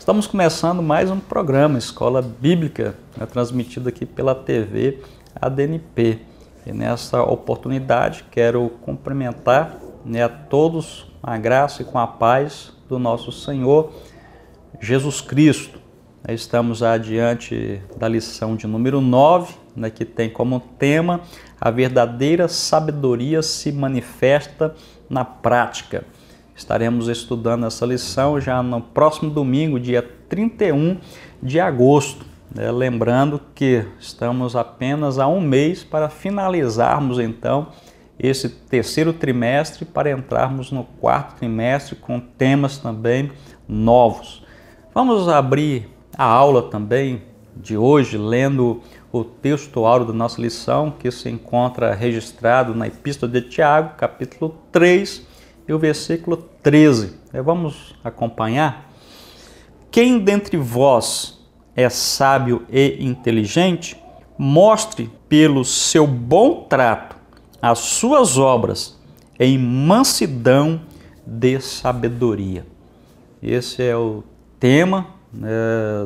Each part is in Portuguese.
Estamos começando mais um programa, Escola Bíblica, transmitido aqui pela TV ADNP. E nessa oportunidade quero cumprimentar a todos com a graça e com a paz do nosso Senhor Jesus Cristo. Estamos adiante da lição de número 9, que tem como tema a verdadeira sabedoria se manifesta na prática. Estaremos estudando essa lição já no próximo domingo, dia 31 de agosto. Lembrando que estamos apenas a um mês para finalizarmos então esse terceiro trimestre, para entrarmos no quarto trimestre com temas também novos. Vamos abrir a aula também de hoje lendo o texto áureo da nossa lição, que se encontra registrado na Epístola de Tiago, capítulo 3, e o versículo 13. Vamos acompanhar. Quem dentre vós é sábio e inteligente, mostre pelo seu bom trato as suas obras em mansidão de sabedoria. Esse é o tema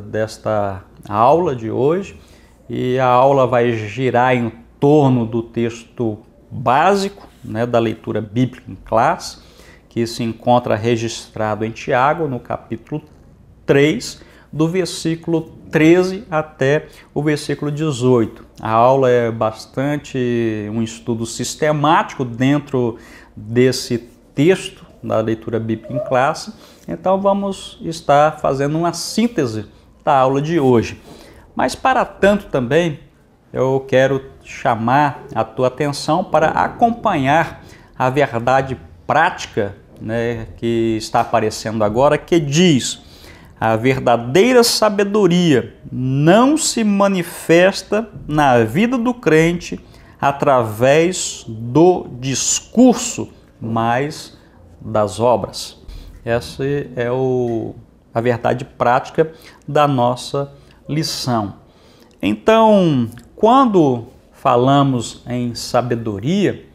desta aula de hoje, e a aula vai girar em torno do texto básico da leitura bíblica em classe, que se encontra registrado em Tiago, no capítulo 3, do versículo 13 até o versículo 18. A aula é bastante um estudo sistemático dentro desse texto da leitura bíblica em classe, então vamos estar fazendo uma síntese da aula de hoje. Mas para tanto também, eu quero chamar a tua atenção para acompanhar a verdade prática que está aparecendo agora, que diz: a verdadeira sabedoria não se manifesta na vida do crente através do discurso, mas das obras. Essa é a verdade prática da nossa lição. Então, quando falamos em sabedoria,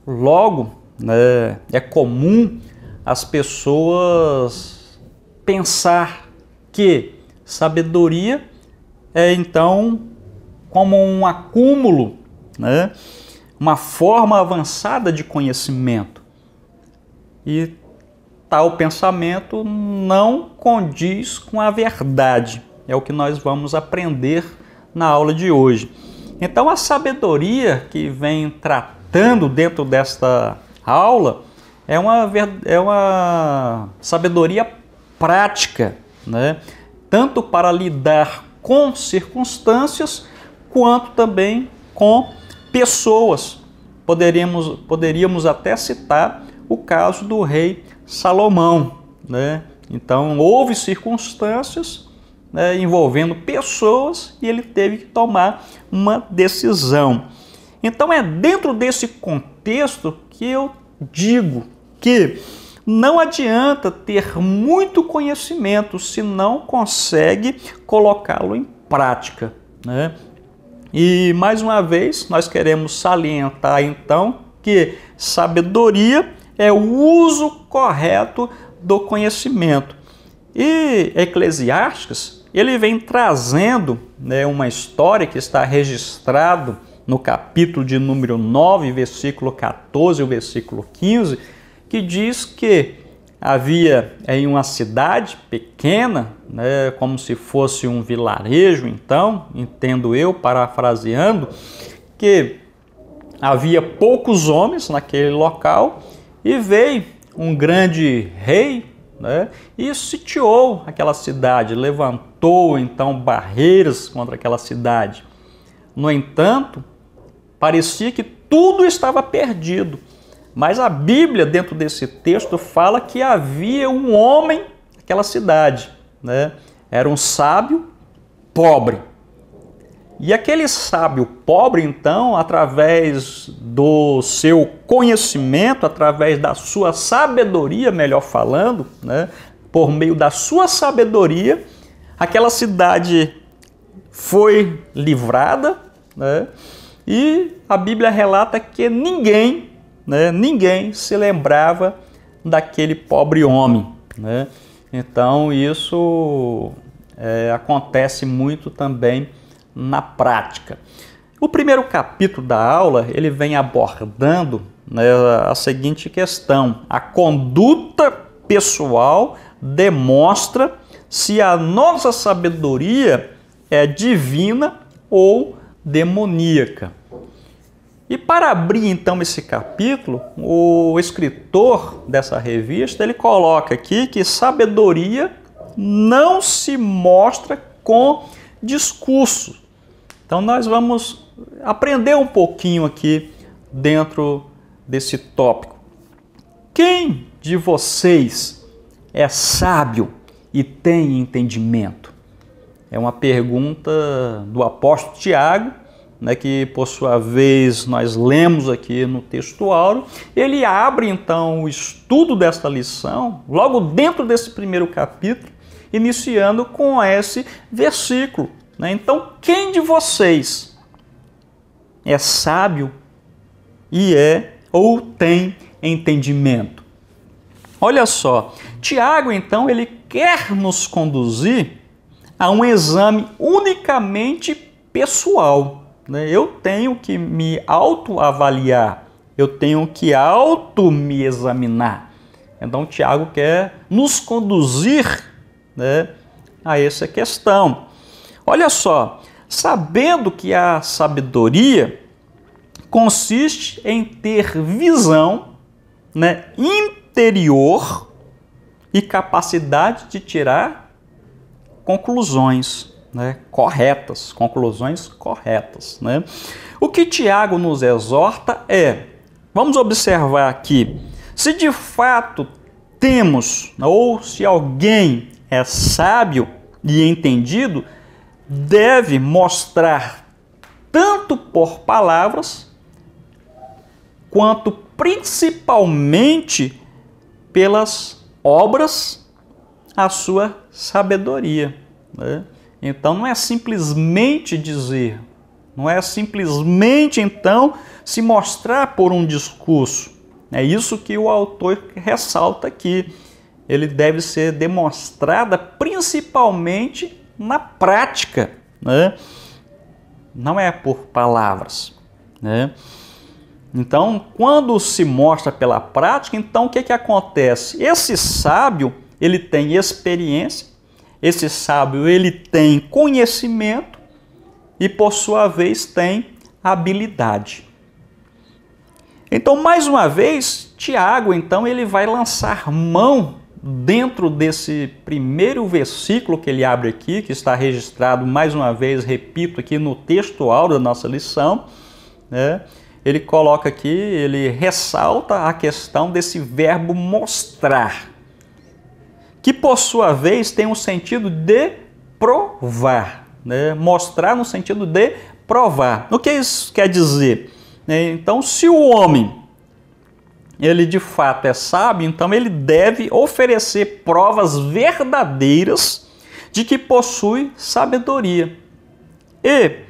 logo é comum as pessoas pensar que sabedoria é então como um acúmulo, uma forma avançada de conhecimento. E tal pensamento não condiz com a verdade. É o que nós vamos aprender na aula de hoje. Então, a sabedoria que vem tratando dentro desta aula é uma sabedoria prática, tanto para lidar com circunstâncias, quanto também com pessoas. Poderíamos até citar o caso do rei Salomão. Então, houve circunstâncias envolvendo pessoas e ele teve que tomar uma decisão. Então, é dentro desse contexto que eu digo que não adianta ter muito conhecimento se não consegue colocá-lo em prática. E, mais uma vez, nós queremos salientar, então, que sabedoria é o uso correto do conhecimento. E Eclesiastes, ele vem trazendo uma história que está registrado no capítulo de número 9, versículo 14 e o versículo 15, que diz que havia em uma cidade pequena, como se fosse um vilarejo, então, entendo eu, parafraseando, que havia poucos homens naquele local e veio um grande rei, e sitiou aquela cidade, levantou então barreiras contra aquela cidade. No entanto, parecia que tudo estava perdido. Mas a Bíblia, dentro desse texto, fala que havia um homem naquela cidade. Era um sábio pobre. E aquele sábio pobre, então, através do seu conhecimento, através da sua sabedoria, melhor falando, por meio da sua sabedoria, aquela cidade foi livrada, e a Bíblia relata que ninguém se lembrava daquele pobre homem. Então isso acontece muito também na prática. O primeiro capítulo da aula, ele vem abordando, né, a seguinte questão: a conduta pessoal demonstra se a nossa sabedoria é divina ou demoníaca. E para abrir então esse capítulo, o escritor dessa revista, ele coloca aqui que sabedoria não se mostra com discurso. Então nós vamos aprender um pouquinho aqui dentro desse tópico. Quem de vocês é sábio e tem entendimento? É uma pergunta do apóstolo Tiago, né, que por sua vez nós lemos aqui no texto áureo. Ele abre então o estudo desta lição, logo dentro desse primeiro capítulo, iniciando com esse versículo, né? Então, quem de vocês é sábio e ou tem entendimento? Olha só, Tiago então ele quer nos conduzir a um exame unicamente pessoal. Eu tenho que me autoavaliar, eu tenho que me examinar. Então, Tiago quer nos conduzir, né, a essa questão. Olha só, sabendo que a sabedoria consiste em ter visão, né, interior e capacidade de tirar conclusões, né, corretas, conclusões corretas, né? O que Tiago nos exorta vamos observar aqui, se de fato temos, ou se alguém é sábio e entendido, deve mostrar tanto por palavras, quanto principalmente pelas obras, a sua sabedoria, né? Então não é simplesmente dizer, não é simplesmente então se mostrar por um discurso. É isso que o autor ressalta aqui. Ele deve ser demonstrada principalmente na prática, né? Não é por palavras, né? Então, quando se mostra pela prática, então o que acontece? Esse sábio, ele tem experiência, esse sábio ele tem conhecimento e, por sua vez, tem habilidade. Então, mais uma vez, Tiago, então, ele vai lançar mão dentro desse primeiro versículo que ele abre aqui, que está registrado, mais uma vez, repito, aqui no texto áureo da nossa lição, né? Ele coloca aqui, ele ressalta a questão desse verbo mostrar, que por sua vez tem um sentido de provar, né? Mostrar no sentido de provar. O que isso quer dizer? Então, se o homem, ele de fato é sábio, então ele deve oferecer provas verdadeiras de que possui sabedoria e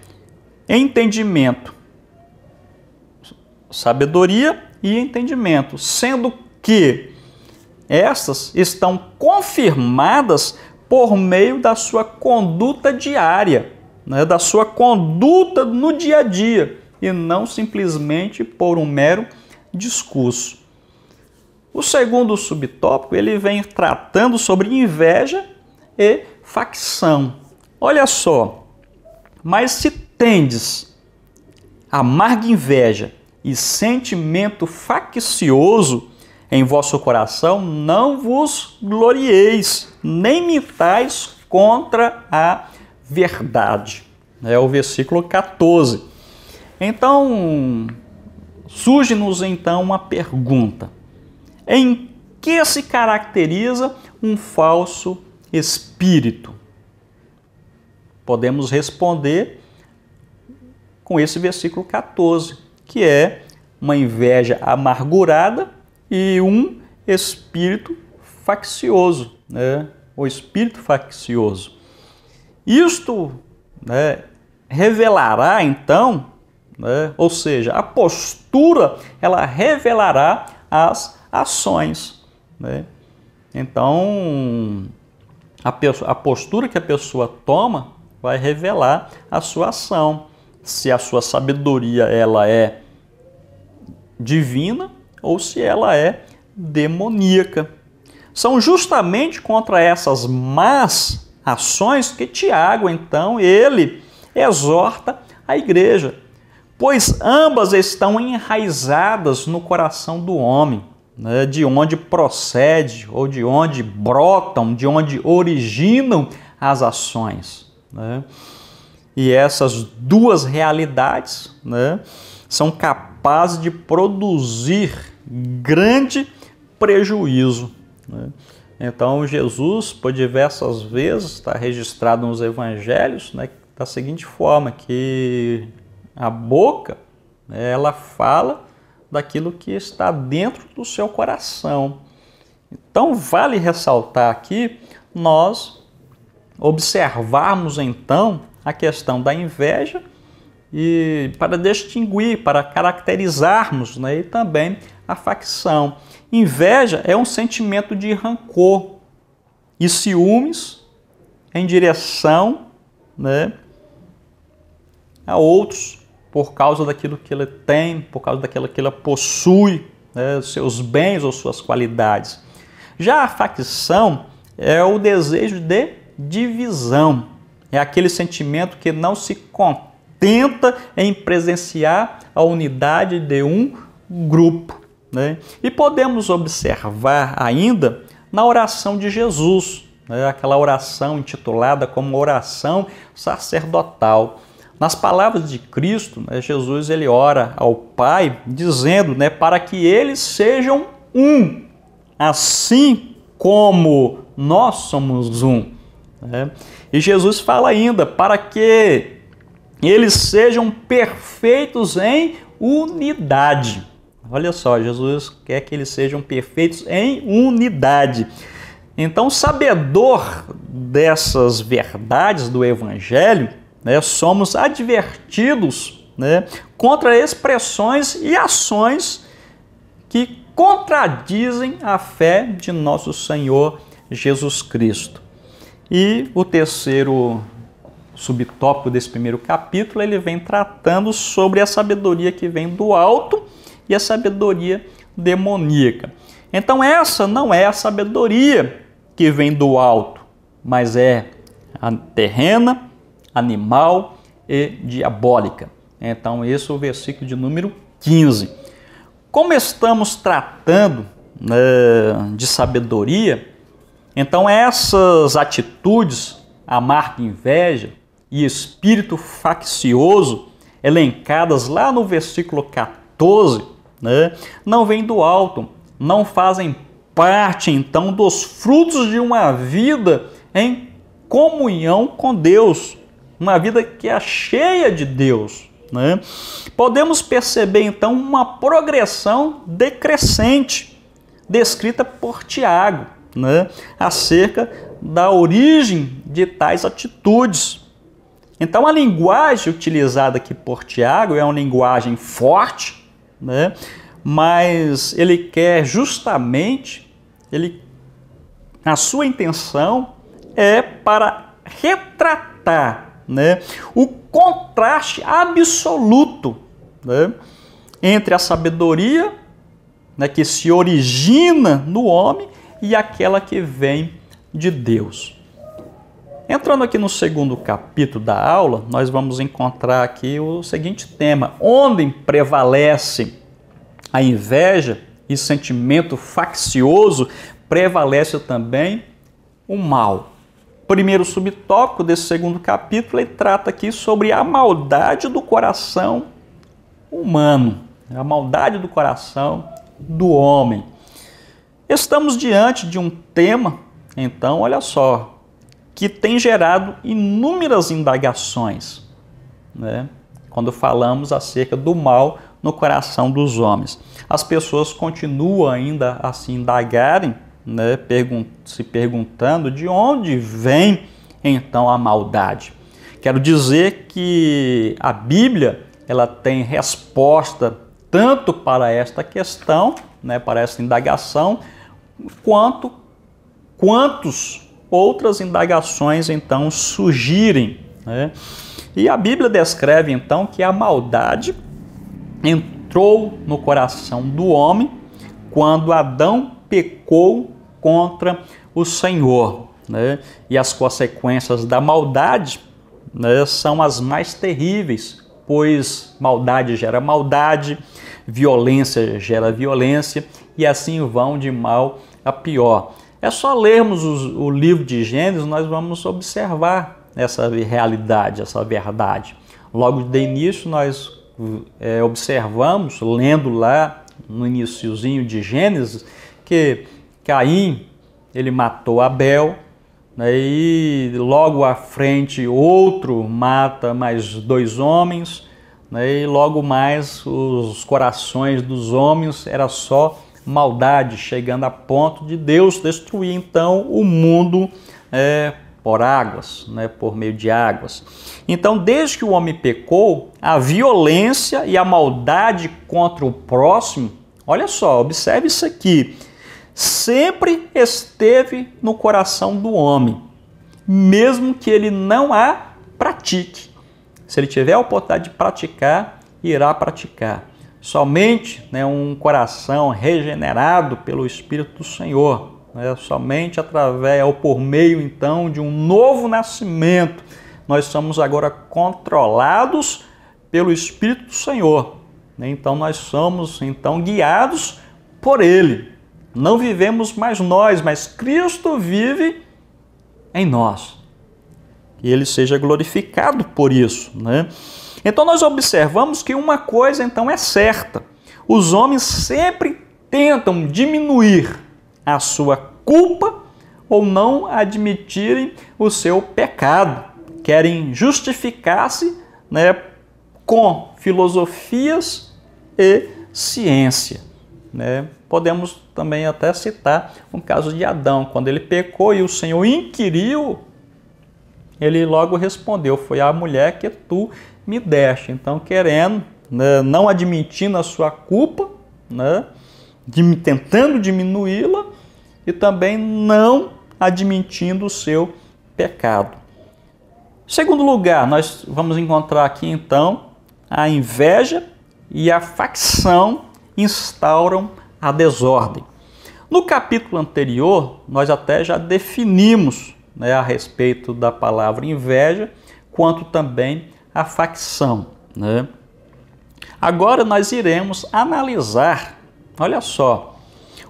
entendimento. Sabedoria e entendimento, sendo que estas estão confirmadas por meio da sua conduta diária, né, da sua conduta no dia a dia, e não simplesmente por um mero discurso. O segundo subtópico, ele vem tratando sobre inveja e facção. Olha só, mas se tendes amarga inveja e sentimento faccioso em vosso coração, não vos glorieis, nem mintais contra a verdade. É o versículo 14. Então, surge-nos então uma pergunta: em que se caracteriza um falso espírito? Podemos responder com esse versículo 14, que é uma inveja amargurada e um espírito faccioso, né? O espírito faccioso. Isto, né, revelará então, né, ou seja, a postura, ela revelará as ações, né? Então, a postura que a pessoa toma vai revelar a sua ação. Se a sua sabedoria ela é divina ou se ela é demoníaca. São justamente contra essas más ações que Tiago, então, ele exorta a igreja, pois ambas estão enraizadas no coração do homem, né, de onde procede ou de onde brotam, de onde originam as ações, né? E essas duas realidades, né, são capazes de produzir grande prejuízo, né? Então Jesus, por diversas vezes, está registrado nos evangelhos, né, da seguinte forma, que a boca, né, ela fala daquilo que está dentro do seu coração. Então vale ressaltar aqui nós observarmos então a questão da inveja e para distinguir, para caracterizarmos, né, e também a facção. Inveja é um sentimento de rancor e ciúmes em direção, né, a outros por causa daquilo que ele tem, por causa daquilo que ele possui, né, seus bens ou suas qualidades. Já a facção é o desejo de divisão, é aquele sentimento que não se contenta em presenciar a unidade de um grupo, né? E podemos observar ainda na oração de Jesus, né, aquela oração intitulada como oração sacerdotal. Nas palavras de Cristo, né, Jesus ele ora ao Pai dizendo, né, para que eles sejam um, assim como nós somos um, né? E Jesus fala ainda para que eles sejam perfeitos em unidade. Olha só, Jesus quer que eles sejam perfeitos em unidade. Então, sabedor dessas verdades do Evangelho, né, somos advertidos, né, contra expressões e ações que contradizem a fé de nosso Senhor Jesus Cristo. E o terceiro subtópico desse primeiro capítulo, ele vem tratando sobre a sabedoria que vem do alto e a sabedoria demoníaca. Então essa não é a sabedoria que vem do alto, mas é a terrena, animal e diabólica. Então esse é o versículo de número 15. Como estamos tratando, né, de sabedoria, então essas atitudes, amarga inveja e espírito faccioso, elencadas lá no versículo 14, né, não vêm do alto, não fazem parte então dos frutos de uma vida em comunhão com Deus, uma vida que é cheia de Deus, né? Podemos perceber então uma progressão decrescente descrita por Tiago, né, acerca da origem de tais atitudes. Então a linguagem utilizada aqui por Tiago é uma linguagem forte, né, mas ele quer justamente, a sua intenção é para retratar, né, o contraste absoluto, né, entre a sabedoria, né, que se origina no homem e aquela que vem de Deus. Entrando aqui no segundo capítulo da aula, nós vamos encontrar aqui o seguinte tema: onde prevalece a inveja e sentimento faccioso, prevalece também o mal. Primeiro subtópico desse segundo capítulo, ele trata aqui sobre a maldade do coração humano, a maldade do coração do homem. Estamos diante de um tema, então, olha só, que tem gerado inúmeras indagações, né, quando falamos acerca do mal no coração dos homens. As pessoas continuam ainda a se indagarem, né, se perguntando de onde vem então a maldade. Quero dizer que a Bíblia ela tem resposta tanto para esta questão, né, para essa indagação, quantos outras indagações então surgirem, né? E a Bíblia descreve então que a maldade entrou no coração do homem quando Adão pecou contra o Senhor, né? E as consequências da maldade, né, são as mais terríveis, pois maldade gera maldade, violência gera violência, e assim vão de mal a pior. É só lermos o livro de Gênesis, nós vamos observar essa realidade, essa verdade. Logo de início nós observamos, lendo lá no iniciozinho de Gênesis, que Caim, ele matou Abel, né, e logo à frente outro mata mais 2 homens, né, e logo mais os corações dos homens era só maldade, chegando a ponto de Deus destruir então o mundo por águas, né, por meio de águas. Então, desde que o homem pecou, a violência e a maldade contra o próximo, olha só, observe isso aqui, sempre esteve no coração do homem, mesmo que ele não a pratique. Se ele tiver a oportunidade de praticar, irá praticar. Somente, né, um coração regenerado pelo Espírito do Senhor, né, somente através ou por meio então de um novo nascimento, nós somos agora controlados pelo Espírito do Senhor, né? Então nós somos então guiados por Ele. Não vivemos mais nós, mas Cristo vive em nós. Que Ele seja glorificado por isso, né? Então nós observamos que uma coisa então é certa. Os homens sempre tentam diminuir a sua culpa ou não admitirem o seu pecado. Querem justificar-se, né, com filosofias e ciência, né? Podemos também até citar o caso de Adão, quando ele pecou e o Senhor inquiriu, ele logo respondeu, foi a mulher que tu me deste. Então, querendo, né, não admitindo a sua culpa, né, tentando diminuí-la e também não admitindo o seu pecado. Segundo lugar, nós vamos encontrar aqui então a inveja e a facção instauram a desordem. No capítulo anterior, nós até já definimos, né, a respeito da palavra inveja, quanto também a facção, né? Agora nós iremos analisar, olha só,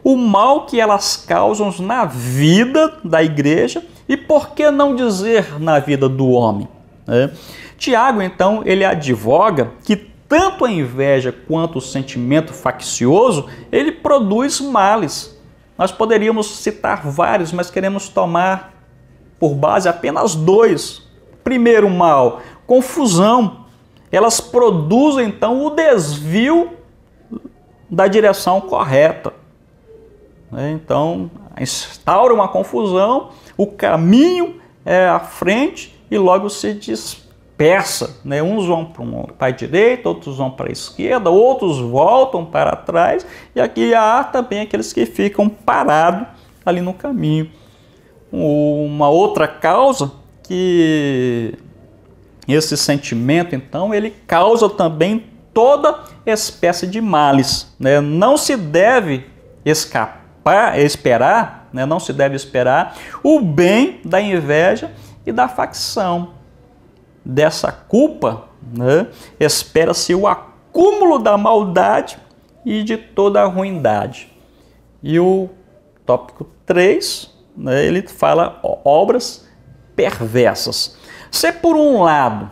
o mal que elas causam na vida da igreja e por que não dizer na vida do homem, né? Tiago, então, ele advoga que tanto a inveja quanto o sentimento faccioso, ele produz males. Nós poderíamos citar vários, mas queremos tomar por base apenas 2. Primeiro mal, confusão. Elas produzem, então, o desvio da direção correta. Então, instaura uma confusão, o caminho é à frente e logo se dispersa, né? Uns vão para a direita, outros vão para a esquerda, outros voltam para trás, e aqui há também aqueles que ficam parados ali no caminho. Uma outra causa que esse sentimento, então, ele causa também toda espécie de males, né? Não se deve esperar, né? Não se deve esperar o bem da inveja e da facção. Dessa culpa, né, espera-se o acúmulo da maldade e de toda a ruindade. E o tópico 3, né, ele fala obras perversas. Se por um lado,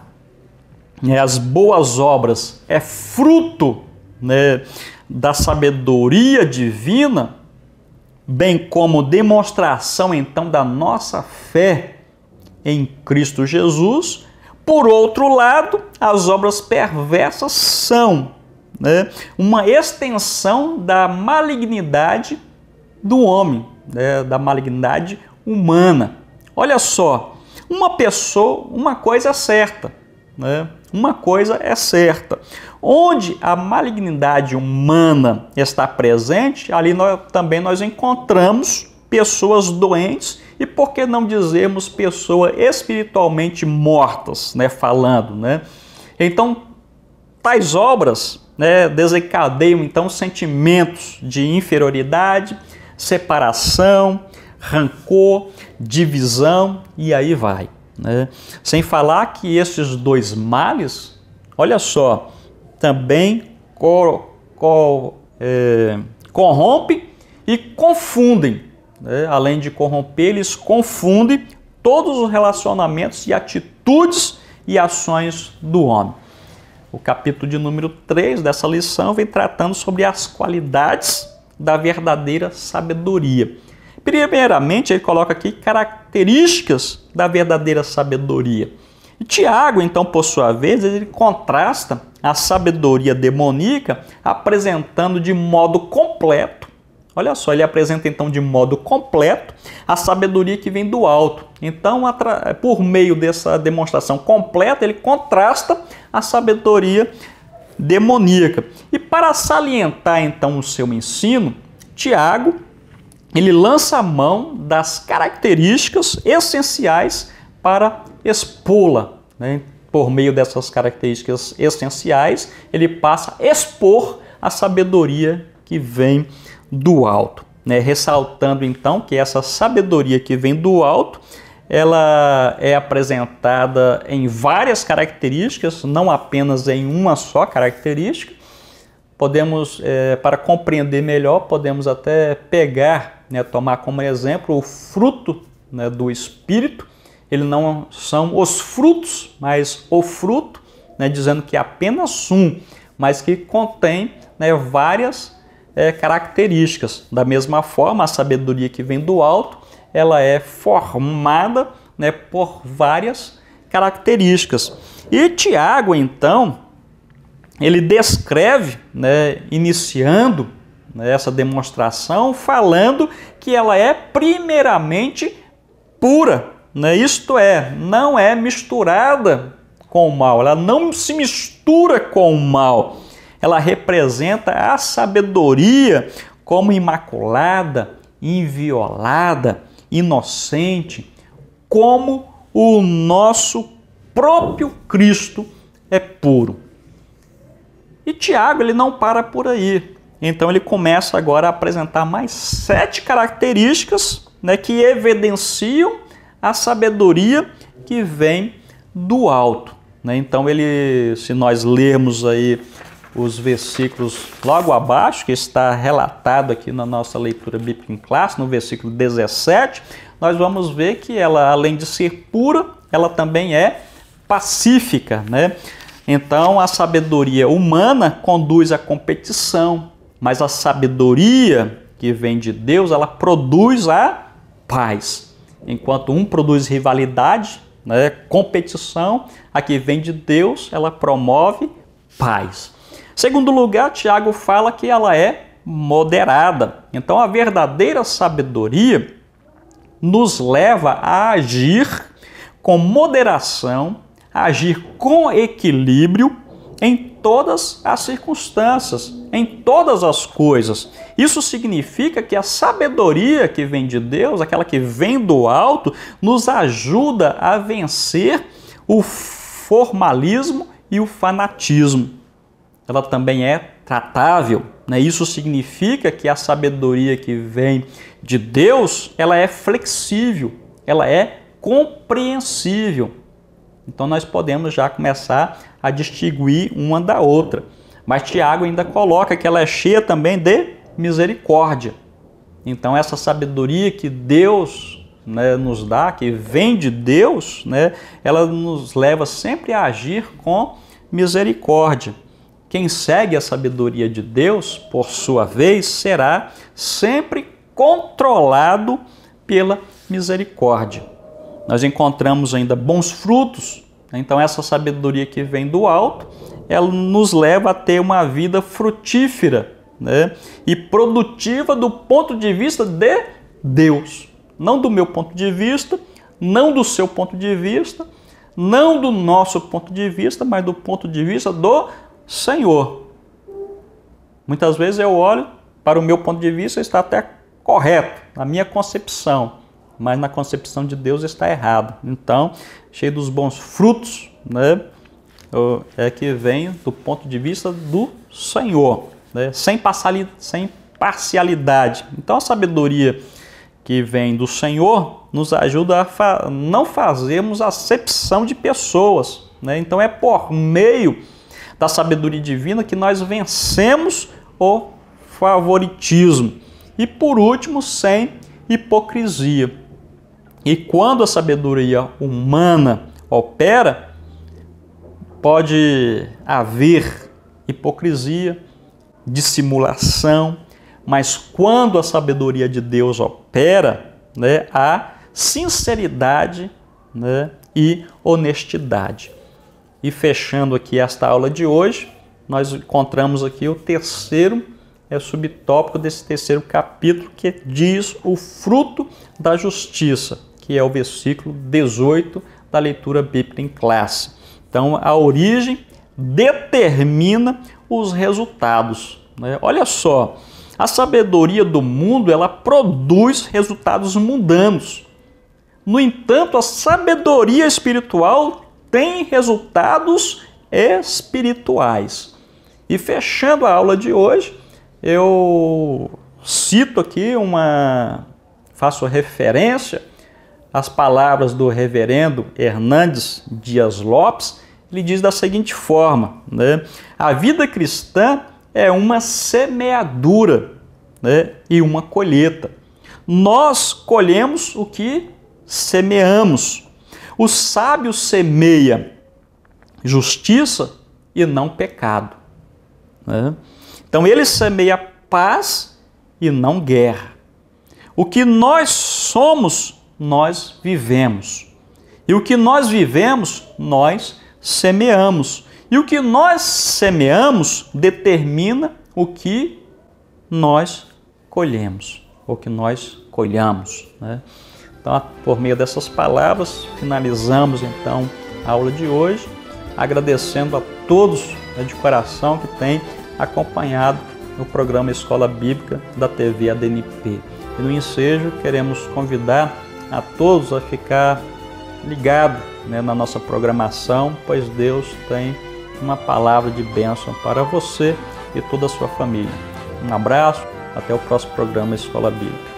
né, as boas obras é fruto, né, da sabedoria divina, bem como demonstração então da nossa fé em Cristo Jesus, por outro lado, as obras perversas são, né, uma extensão da malignidade do homem, né, da malignidade humana. Olha só, uma coisa é certa, né? Uma coisa é certa. Onde a malignidade humana está presente, ali também nós encontramos pessoas doentes E por que não dizermos pessoas espiritualmente mortas, né, falando, né? Então, tais obras, né, desencadeiam então sentimentos de inferioridade, separação, rancor, divisão e aí vai, né? Sem falar que esses dois males, olha só, também corrompem e confundem, né? Além de corromper, eles confundem todos os relacionamentos e atitudes e ações do homem. O capítulo de número 3 dessa lição vem tratando sobre as qualidades da verdadeira sabedoria. Primeiramente, ele coloca aqui características da verdadeira sabedoria. E Tiago, então, por sua vez, ele contrasta a sabedoria demoníaca apresentando de modo completo. Olha só, ele apresenta então de modo completo a sabedoria que vem do alto. Então, por meio dessa demonstração completa, ele contrasta a sabedoria demoníaca. E para salientar então o seu ensino, Tiago, ele lança a mão das características essenciais para expô-la, né? Por meio dessas características essenciais, ele passa a expor a sabedoria que vem do alto, né? Ressaltando então que essa sabedoria que vem do alto, ela é apresentada em várias características, não apenas em uma só característica. Podemos, para compreender melhor, podemos até pegar, né, tomar como exemplo o fruto, né, do Espírito. Ele não são os frutos, mas o fruto, né, dizendo que é apenas um, mas que contém, né, várias características. Da mesma forma, a sabedoria que vem do alto, ela é formada, né, por várias características. E Tiago, então, ele descreve, né, iniciando, né, essa demonstração, falando que ela é primeiramente pura, né? Isto é, não é misturada com o mal, ela não se mistura com o mal. Ela representa a sabedoria como imaculada, inviolada, inocente, como o nosso próprio Cristo é puro. E Tiago, ele não para por aí. Então ele começa agora a apresentar mais 7 características, né, que evidenciam a sabedoria que vem do alto, né? Então se nós lermos aí os versículos logo abaixo, que está relatado aqui na nossa leitura bíblica em classe, no versículo 17, nós vamos ver que ela, além de ser pura, ela também é pacífica, né? Então, a sabedoria humana conduz à competição, mas a sabedoria que vem de Deus, ela produz a paz. Enquanto um produz rivalidade, né, competição, a que vem de Deus, ela promove paz. Segundo lugar, Tiago fala que ela é moderada. Então, a verdadeira sabedoria nos leva a agir com moderação, a agir com equilíbrio em todas as circunstâncias, em todas as coisas. Isso significa que a sabedoria que vem de Deus, aquela que vem do alto, nos ajuda a vencer o formalismo e o fanatismo. Ela também é tratável, né? Isso significa que a sabedoria que vem de Deus, ela é flexível, ela é compreensível. Então nós podemos já começar a distinguir uma da outra. Mas Tiago ainda coloca que ela é cheia também de misericórdia. Então essa sabedoria que Deus, né, nos dá, que vem de Deus, né, ela nos leva sempre a agir com misericórdia. Quem segue a sabedoria de Deus, por sua vez, será sempre controlado pela misericórdia. Nós encontramos ainda bons frutos. Então essa sabedoria que vem do alto, ela nos leva a ter uma vida frutífera, né, e produtiva do ponto de vista de Deus. Não do meu ponto de vista, não do seu ponto de vista, não do nosso ponto de vista, mas do ponto de vista do Senhor. Muitas vezes eu olho para o meu ponto de vista, está até correto, na minha concepção. mas na concepção de Deus está errado. Então, cheio dos bons frutos, né, é que vem do ponto de vista do Senhor, né, sem parcialidade. Então, a sabedoria que vem do Senhor nos ajuda a não fazermos acepção de pessoas, né? Então, é por meio da sabedoria divina que nós vencemos o favoritismo. E por último, sem hipocrisia. E quando a sabedoria humana opera, pode haver hipocrisia, dissimulação, mas quando a sabedoria de Deus opera, né, há sinceridade, né, e honestidade. E fechando aqui esta aula de hoje, nós encontramos aqui o terceiro subtópico desse terceiro capítulo, que diz o fruto da justiça, que é o versículo 18 da leitura bíblica em classe. Então, a origem determina os resultados, né? Olha só, a sabedoria do mundo, ela produz resultados mundanos. No entanto, a sabedoria espiritual tem resultados espirituais. E fechando a aula de hoje, eu cito aqui faço referência às palavras do reverendo Hernandes Dias Lopes. Ele diz da seguinte forma, né? A vida cristã é uma semeadura, né, e uma colheita. Nós colhemos o que semeamos. O sábio semeia justiça e não pecado, né? Então ele semeia paz e não guerra. O que nós somos, nós vivemos. E o que nós vivemos, nós semeamos. E o que nós semeamos determina o que nós colhemos, ou que nós colhamos, né? Então, por meio dessas palavras, finalizamos então a aula de hoje, agradecendo a todos, né, de coração que têm acompanhado o programa Escola Bíblica da TV ADNP. E no ensejo queremos convidar a todos a ficar ligado, né, na nossa programação, pois Deus tem uma palavra de bênção para você e toda a sua família. Um abraço, até o próximo programa Escola Bíblica.